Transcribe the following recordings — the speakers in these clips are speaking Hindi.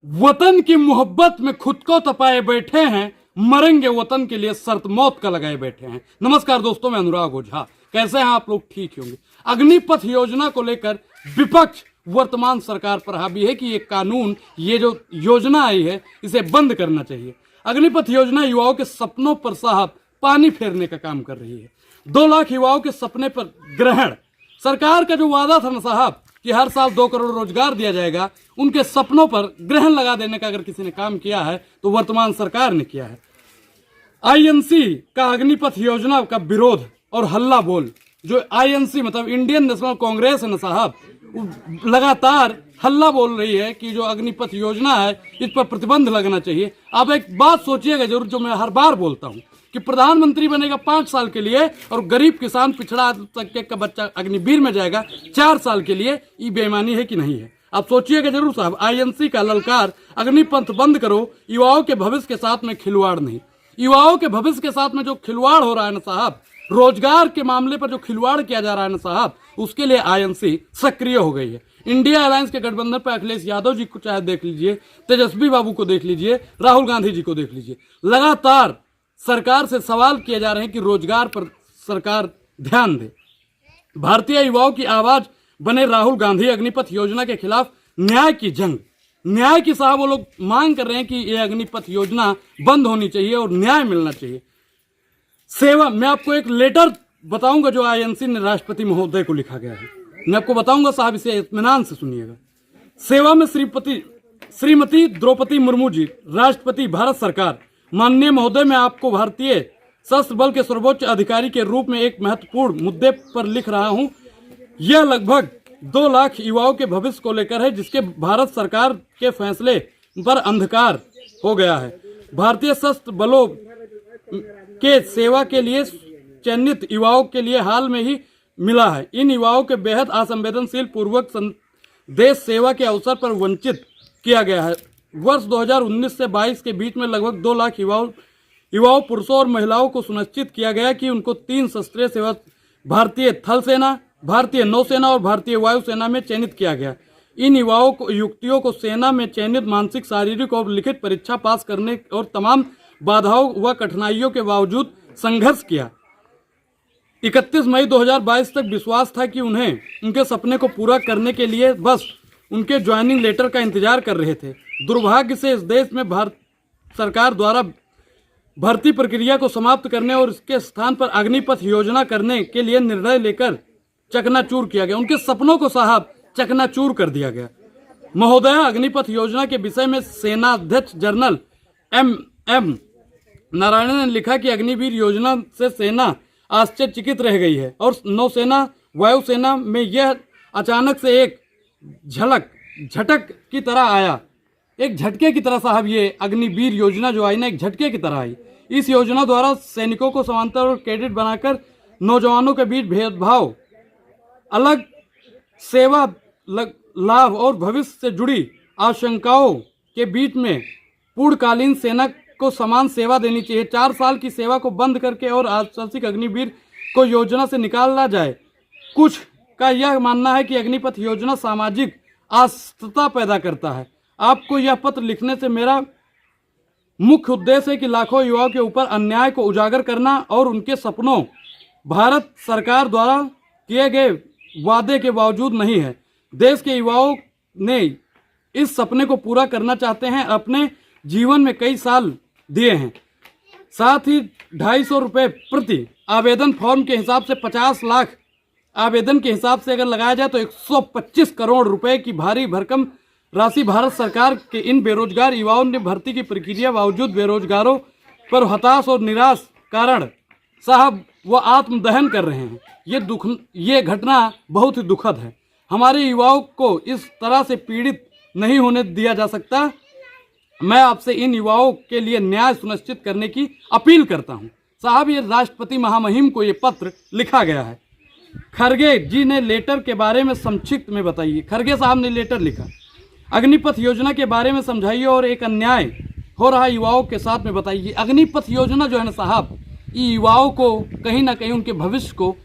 वतन की मोहब्बत में खुद को तपाए बैठे हैं, मरेंगे वतन के लिए शर्त मौत का लगाए बैठे हैं। नमस्कार दोस्तों, मैं अनुराग ओझा। कैसे हैं आप लोग? ठीक होंगे। अग्निपथ योजना को लेकर विपक्ष वर्तमान सरकार पर हावी है कि ये कानून, ये जो योजना आई है, इसे बंद करना चाहिए। अग्निपथ योजना युवाओं के सपनों पर साहब पानी फेरने का काम कर रही है। 2 लाख युवाओं के सपने पर ग्रहण, सरकार का जो वादा था ना साहब कि हर साल 2 करोड़ रोजगार दिया जाएगा, उनके सपनों पर ग्रहण लगा देने का अगर किसी ने काम किया है तो वर्तमान सरकार ने किया है। आईएनसी का अग्निपथ योजना का विरोध और हल्ला बोल, जो आईएनसी मतलब इंडियन नेशनल कांग्रेस है ना साहब, लगातार हल्ला बोल रही है कि जो अग्निपथ योजना है इस पर प्रतिबंध लगना चाहिए। अब एक बात सोचिएगा जरूर, जो मैं हर बार बोलता हूं कि प्रधानमंत्री बनेगा 5 साल के लिए और गरीब किसान पिछड़ा तबके का बच्चा अग्निवीर में जाएगा 4 साल के लिए। ये बेईमानी है कि नहीं है? आप सोचिएगा जरूर साहब। आईएनसी का ललकार, अग्निपथ बंद करो, युवाओं के भविष्य के साथ में खिलवाड़ नहीं। युवाओं के भविष्य के साथ में जो खिलवाड़ हो रहा है ना साहब, रोजगार के मामले पर जो खिलवाड़ किया जा रहा है ना साहब, उसके लिए आईएनसी सक्रिय हो गई है। इंडिया अलायंस के गठबंधन पर अखिलेश यादव जी को चाहे देख लीजिए, तेजस्वी बाबू को देख लीजिए, राहुल गांधी जी को देख लीजिए, लगातार सरकार से सवाल किए जा रहे हैं कि रोजगार पर सरकार ध्यान दे। भारतीय युवाओं की आवाज बने राहुल गांधी। अग्निपथ योजना के खिलाफ न्याय की जंग, न्याय की साहब वो लोग मांग कर रहे हैं कि ये अग्निपथ योजना बंद होनी चाहिए और न्याय मिलना चाहिए। सेवा, मैं आपको एक लेटर बताऊंगा जो आईएनसी ने राष्ट्रपति महोदय को लिखा गया है। मैं आपको बताऊंगा साहब, इसे इत्मीनान से सुनिएगा। सेवा में श्रीमती द्रौपदी मुर्मू जी, राष्ट्रपति भारत सरकार। माननीय महोदय, मैं आपको भारतीय सशस्त्र बल के सर्वोच्च अधिकारी के रूप में एक महत्वपूर्ण मुद्दे पर लिख रहा हूं। यह लगभग 2 लाख युवाओं के भविष्य को लेकर है, जिसके भारत सरकार के फैसले पर अंधकार हो गया है। भारतीय सशस्त्र बलों के सेवा के लिए चयनित युवाओं के लिए हाल में ही मिला है। इन युवाओं के बेहद असंवेदनशील पूर्वक देश सेवा के अवसर पर वंचित किया गया है। वर्ष 2019 से 22 के बीच में लगभग 2 लाख युवाओं पुरुषों और महिलाओं को सुनिश्चित किया गया कि उनको 3 शस्त्रीय सेवा, भारतीय थल सेना, भारतीय नौसेना और भारतीय वायुसेना में चयनित किया गया। इन युवतियों को सेना में चयनित मानसिक, शारीरिक और लिखित परीक्षा पास करने और तमाम बाधाओं व कठिनाइयों के बावजूद संघर्ष किया। 31 मई 2022 तक विश्वास था कि उन्हें उनके सपने को पूरा करने के लिए बस उनके ज्वाइनिंग लेटर का इंतजार कर रहे थे। दुर्भाग्य से इस देश में भारत सरकार द्वारा भर्ती प्रक्रिया को समाप्त करने और इसके स्थान पर अग्निपथ योजना करने के लिए निर्णय लेकर चकनाचूर किया गया। उनके सपनों को साहब चकनाचूर कर दिया गया। महोदया, अग्निपथ योजना के विषय में सेनाध्यक्ष जनरल एम नारायण ने लिखा कि अग्निवीर योजना से सेना आश्चर्यचकित रह गई है और नौसेना, वायुसेना में यह अचानक से एक झटक की तरह आया, एक झटके की तरह साहब। ये अग्निवीर योजना जो आई ना, एक झटके की तरह आई। इस योजना द्वारा सैनिकों को समांतर और कैडेट बनाकर नौजवानों के बीच भेदभाव, अलग सेवा लाभ और भविष्य से जुड़ी आशंकाओं के बीच में पूर्णकालीन सेना को समान सेवा देनी चाहिए। 4 साल की सेवा को बंद करके और आश्वासिक अग्निवीर को योजना से निकाला जाए। कुछ का यह मानना है कि अग्निपथ योजना सामाजिक अस्थिरता पैदा करता है। आपको यह पत्र लिखने से मेरा मुख्य उद्देश्य है कि लाखों युवाओं के ऊपर अन्याय को उजागर करना और उनके सपनों भारत सरकार द्वारा किए गए वादे के बावजूद नहीं है। देश के युवाओं ने इस सपने को पूरा करना चाहते हैं, अपने जीवन में कई साल दिए हैं। साथ ही 250 रुपये प्रति आवेदन फॉर्म के हिसाब से 50 लाख आवेदन के हिसाब से अगर लगाया जाए तो 125 करोड़ रुपए की भारी भरकम राशि भारत सरकार के इन बेरोजगार युवाओं ने भर्ती की प्रक्रिया बावजूद बेरोजगारों पर हताश और निराश कारण साहब वो आत्मदहन कर रहे हैं। ये घटना बहुत ही दुखद है। हमारे युवाओं को इस तरह से पीड़ित नहीं होने दिया जा सकता। मैं आपसे इन युवाओं के लिए न्याय सुनिश्चित करने की अपील करता हूं। साहब, ये राष्ट्रपति महामहिम को ये पत्र लिखा गया है। खरगे जी ने लेटर के बारे में संक्षिप्त में बताइए। खरगे साहब ने लेटर लिखा, अग्निपथ योजना के बारे में समझाइए और एक अन्याय हो रहा युवाओं के साथ में बताइए। अग्निपथ योजना जो है ना साहब, ये युवाओं को कहीं ना कहीं उनके भविष्य को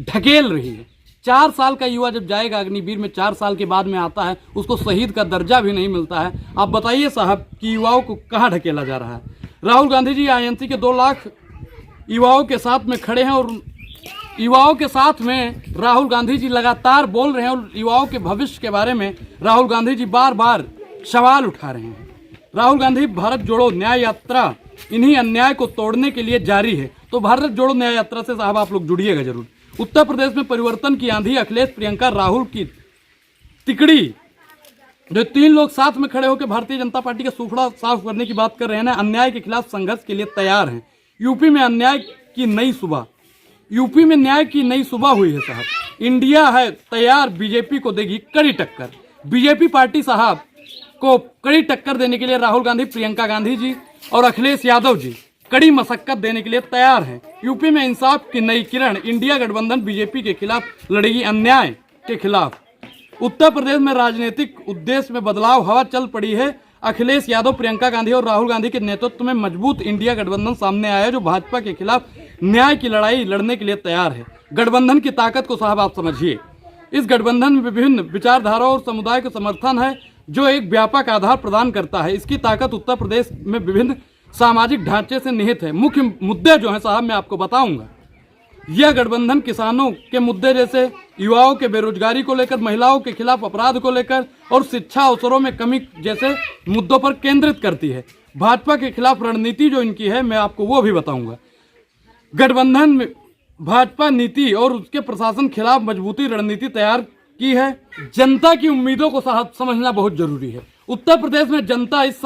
ढकेल रही है। 4 साल का युवा जब जाएगा अग्निवीर में, 4 साल के बाद में आता है, उसको शहीद का दर्जा भी नहीं मिलता है। आप बताइए साहब कि युवाओं को कहाँ ढकेला जा रहा है। राहुल गांधी जी आईएनसी के 2 लाख युवाओं के साथ में खड़े हैं और युवाओं के साथ में राहुल गांधी जी लगातार बोल रहे हैं और युवाओं के भविष्य के बारे में राहुल गांधी जी बार बार सवाल उठा रहे हैं। राहुल गांधी भारत जोड़ो न्याय यात्रा इन्हीं अन्याय को तोड़ने के लिए जारी है। तो भारत जोड़ो न्याय यात्रा से साहब आप लोग जुड़िएगा जरूर। उत्तर प्रदेश में परिवर्तन की आंधी, अखिलेश, प्रियंका, राहुल की तिकड़ी, जो 3 लोग साथ में खड़े होकर भारतीय जनता पार्टी का सूखड़ा साफ करने की बात कर रहे हैं ना, अन्याय के खिलाफ संघर्ष के लिए तैयार हैं। यूपी में अन्याय की नई सुबह, यूपी में न्याय की नई सुबह हुई है साहब। इंडिया है तैयार, बीजेपी को देगी कड़ी टक्कर। बीजेपी पार्टी साहब को कड़ी टक्कर देने के लिए राहुल गांधी, प्रियंका गांधी जी और अखिलेश यादव जी कड़ी मशक्कत देने के लिए तैयार हैं। यूपी में इंसाफ की नई किरण, इंडिया गठबंधन बीजेपी के खिलाफ लड़ेगी अन्याय के खिलाफ। उत्तर प्रदेश में राजनीतिक उद्देश्य में बदलाव, हवा चल पड़ी है। अखिलेश यादव, प्रियंका गांधी और राहुल गांधी के नेतृत्व में मजबूत इंडिया गठबंधन सामने आया है, जो भाजपा के खिलाफ न्याय की लड़ाई लड़ने के लिए तैयार है। गठबंधन की ताकत को साहब आप समझिए। इस गठबंधन में विभिन्न विचारधाराओं और समुदाय का समर्थन है, जो एक व्यापक आधार प्रदान करता है। इसकी ताकत उत्तर प्रदेश में विभिन्न सामाजिक ढांचे से निहित है। मुख्य मुद्दे जो हैं साहब मैं आपको बताऊंगा। यह गठबंधन किसानों के मुद्दे जैसे युवाओं के बेरोजगारी को लेकर, महिलाओं के खिलाफ अपराध को लेकर और शिक्षा अवसरों में कमी जैसे मुद्दों पर केंद्रित करती है। भाजपा के खिलाफ रणनीति जो इनकी है मैं आपको वो भी बताऊंगा। गठबंधन में भाजपा नीति और उसके प्रशासन खिलाफ मजबूती रणनीति तैयार की है। जनता की उम्मीदों को साहब समझना बहुत जरूरी है। उत्तर प्रदेश में जनता इस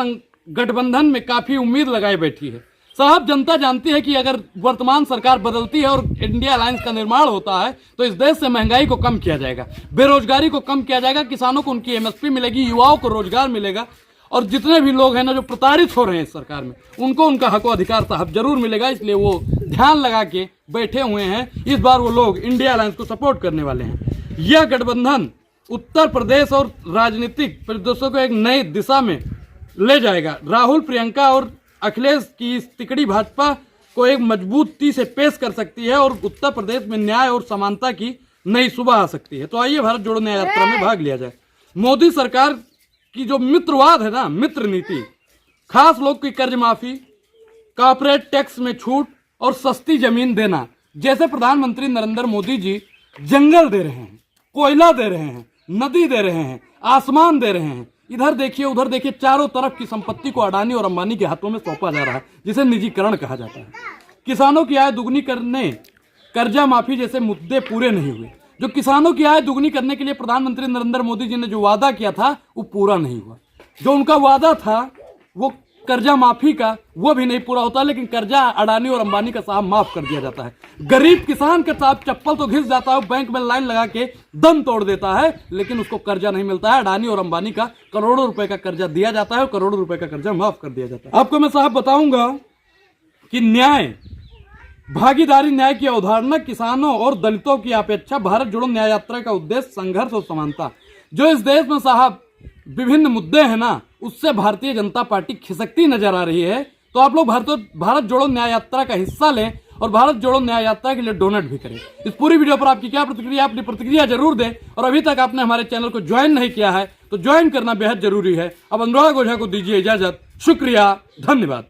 गठबंधन में काफी उम्मीद लगाए बैठी है। साहब जनता जानती है कि अगर वर्तमान सरकार बदलती है और इंडिया अलायंस का निर्माण होता है तो इस देश से महंगाई को कम किया जाएगा, बेरोजगारी को कम किया जाएगा, किसानों को उनकी एमएसपी मिलेगी, युवाओं को रोजगार मिलेगा और जितने भी लोग हैं ना जो प्रताड़ित हो रहे हैं इस सरकार में, उनको उनका हक अधिकार साहब जरूर मिलेगा। इसलिए वो ध्यान लगा के बैठे हुए हैं। इस बार वो लोग इंडिया अलायंस को सपोर्ट करने वाले हैं। यह गठबंधन उत्तर प्रदेश और राजनीतिक परिदृश्य को एक नई दिशा में ले जाएगा। राहुल, प्रियंका और अखिलेश की इस तिकड़ी भाजपा को एक मजबूती से पेश कर सकती है और उत्तर प्रदेश में न्याय और समानता की नई सुबह आ सकती है। तो आइए भारत जोड़ो न्याय यात्रा में भाग लिया जाए। मोदी सरकार की जो मित्रवाद है ना, मित्र नीति, खास लोग की कर्ज माफी, कॉर्पोरेट टैक्स में छूट और सस्ती जमीन देना, जैसे प्रधानमंत्री नरेंद्र मोदी जी जंगल दे रहे हैं, कोयला दे रहे हैं, नदी दे रहे हैं, आसमान दे रहे हैं, इधर देखिए उधर देखिए, चारों तरफ की संपत्ति को अडानी और अंबानी के हाथों में सौंपा जा रहा है, जिसे निजीकरण कहा जाता है। किसानों की आय दुगनी करने, कर्जा माफी जैसे मुद्दे पूरे नहीं हुए। जो किसानों की आय दुगनी करने के लिए प्रधानमंत्री नरेंद्र मोदी जी ने जो वादा किया था वो पूरा नहीं हुआ। जो उनका वादा था वो कर्जा माफी का, वो भी नहीं पूरा होता, लेकिन कर्जा अडानी और अंबानी का साहब माफ कर दिया जाता है। गरीब किसान का साहब चप्पल तो घिस जाता है, बैंक में लाइन लगा के दम तोड़ देता है, लेकिन उसको कर्जा नहीं मिलता है। अडानी और अंबानी का करोड़ों रुपए का कर्जा दिया जाता है और करोड़ों रुपए का कर्जा माफ कर दिया जाता है। आपको मैं साहब बताऊंगा कि न्याय, भागीदारी न्याय की अवधारणा किसानों और दलितों की अपेक्षा भारत जोड़ो न्याय यात्रा का उद्देश्य संघर्ष और समानता। जो इस देश में साहब विभिन्न मुद्दे हैं ना, उससे भारतीय जनता पार्टी खिसकती नजर आ रही है। तो आप लोग भारत जोड़ो न्याय यात्रा का हिस्सा लें और भारत जोड़ो न्याय यात्रा के लिए डोनेट भी करें। इस पूरी वीडियो पर आपकी क्या प्रतिक्रिया, अपनी प्रतिक्रिया जरूर दें और अभी तक आपने हमारे चैनल को ज्वाइन नहीं किया है तो ज्वाइन करना बेहद जरूरी है। अब अनुराग ओझा को दीजिए इजाजत। शुक्रिया, धन्यवाद।